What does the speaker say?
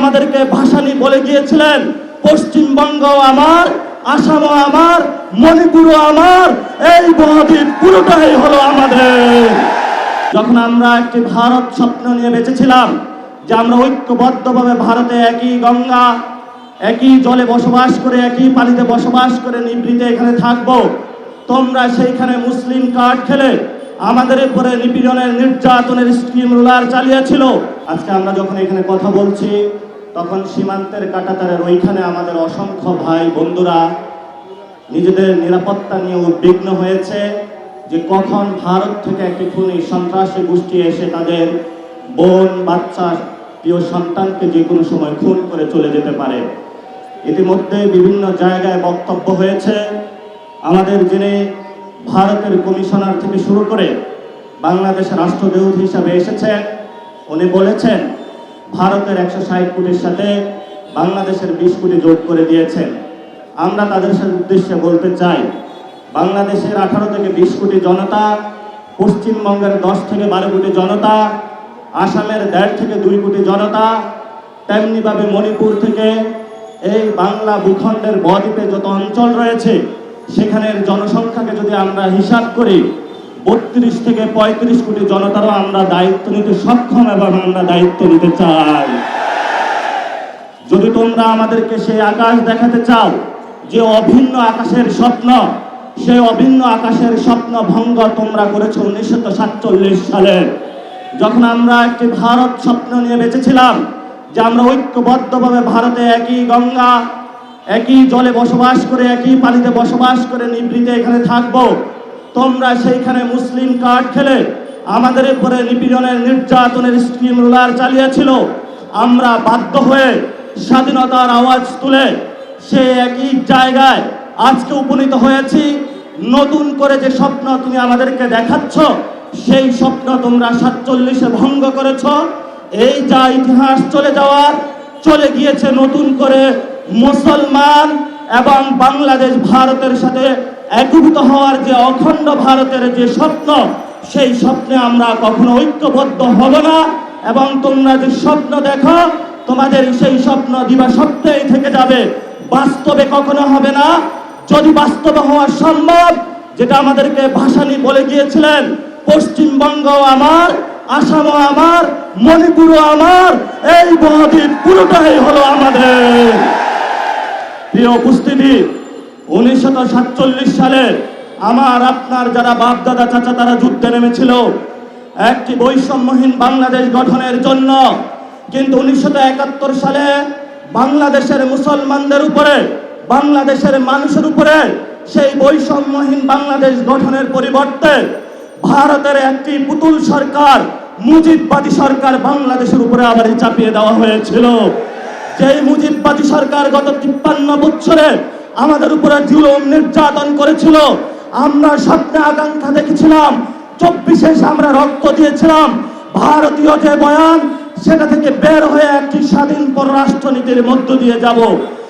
আমাদেরকে ভাসানী বলে গিয়েছিলেন, পশ্চিমবঙ্গ আমার, আসামও আমার, মণিপুরও আমার, এই বদ্বীপ পুরোটাই হলো আমাদের। যখন আমরা একটি ভারত স্বপ্ন নিয়ে বেঁচেছিলাম যে আমরা ঐক্যবদ্ধভাবে ভারতে একই গঙ্গা, একই জলে বসবাস করে, একই পানিতে বসবাস করে নিভৃতে এখানে থাকবো, তোমরা সেইখানে মুসলিম কার্ড খেলে আমাদের উপরে নিপীড়নের, নির্যাতনের স্কিম রুলার চালিয়েছিল। আজকে আমরা যখন এখানে কথা বলছি তখন সীমান্তের কাঁটাতারের ওইখানে আমাদের অসংখ্য ভাই বন্ধুরা নিজেদের নিরাপত্তা নিয়ে উদ্বিগ্ন হয়েছে যে কখন ভারত থেকে একটি খুনি সন্ত্রাসী গোষ্ঠী এসে তাদের বোন, বাচ্চা, প্রিয় সন্তানকে যে কোনো সময় খুন করে চলে যেতে পারে। ইতিমধ্যে বিভিন্ন জায়গায় বক্তব্য হয়েছে। আমাদের যিনি ভারতের কমিশনার থেকে শুরু করে বাংলাদেশের রাষ্ট্রদূত হিসাবে এসেছেন, উনি বলেছেন ভারতের 160 কোটির সাথে বাংলাদেশের 20 কোটি যোগ করে দিয়েছেন। আমরা তাদের উদ্দেশ্যে বলতে চাই, বাংলাদেশের 18 থেকে 20 কোটি জনতা, পশ্চিমবঙ্গের 10 থেকে 12 কোটি জনতা, আসামের 1.5 থেকে 2 কোটি জনতা, তেমনিভাবে মণিপুর থেকে এই বাংলা ভূখণ্ডের বদ্বীপে যত অঞ্চল রয়েছে সেখানের জনসংখ্যাকে যদি আমরা হিসাব করি 32 থেকে 35 কোটি জনতারও আমরা দায়িত্ব নিতে সক্ষম এবং আমরা দায়িত্ব নিতে চাই। যদি তোমরা আমাদেরকে সেই আকাশ দেখাতে চাও যে অভিন্ন আকাশের স্বপ্ন, সেই অভিন্ন আকাশের স্বপ্ন ভঙ্গ তোমরা করেছো 1947 সালে, যখন আমরা একটি ভারত স্বপ্ন নিয়ে বেঁচেছিলাম যে আমরা ঐক্যবদ্ধভাবে ভারতে একই গঙ্গা, একই জলে বসবাস করে, একই পানিতে বসবাস করে নিভৃতে এখানে থাকবো, তোমরা সেইখানে মুসলিম কার্ড খেলে আমাদের উপরে নিপীড়নের, নির্যাতনের স্কিম রুলার চালিয়েছিল। আমরা বাধ্য হয়ে স্বাধীনতার আওয়াজ তুলে সেই একই জায়গায় আজকে উপনীত হয়েছি। নতুন করে যে স্বপ্ন তুমি আমাদেরকে দেখাচ্ছ সেই স্বপ্ন তোমরা 47-এ ভঙ্গ করেছ। এই যা ইতিহাস চলে গিয়েছে, নতুন করে মুসলমান এবং বাংলাদেশ ভারতের সাথে একীভূত হওয়ার যে অখণ্ড ভারতের যে স্বপ্ন, সেই স্বপ্নে আমরা কখনো ঐক্যবদ্ধ হব না। এবং তোমরা যে স্বপ্ন দেখো তোমাদের সেই স্বপ্ন দিবা স্বপ্নেই থেকে যাবে, বাস্তবে কখনো হবে না। যদি বাস্তবে হওয়া সম্ভব, যেটা আমাদেরকে ভাসানী বলে গিয়েছিলেন, পশ্চিমবঙ্গ আমার, আসামও আমার, মণিপুরও আমার, এই বদ্বীপ পুরোটাই হলো আমাদের। প্রিয় উপস্থিতি, 1947 সালে আমার আপনার যারা বাপ দাদা চাচা তারা যুদ্ধে নেমেছিল একটি বৈষম্যহীন বাংলাদেশ গঠনের জন্য, কিন্তু 1971 সালে বাংলাদেশের মুসলমানদের উপরে, বাংলাদেশের মানুষের উপরে সেই বৈষম্যহীন বাংলাদেশ গঠনের পরিবর্তে ভারতের একটি পুতুল সরকার, মুজিববাদী সরকার বাংলাদেশের উপরে আবার চাপিয়ে দেওয়া হয়েছিল। যেই মুজিববাদী সরকার গত 53 বছরে আমাদের উপরে জুলুম নির্যাতন করেছিল, আমরা স্বপ্নে আকাঙ্ক্ষা দেখেছিলাম 24-এ আমরা রক্ত দিয়েছিলাম ভারতীয় যে বয়ান সেটা থেকে বের হয়ে একটি স্বাধীন পররাষ্ট্রনীতির মধ্য দিয়ে যাব।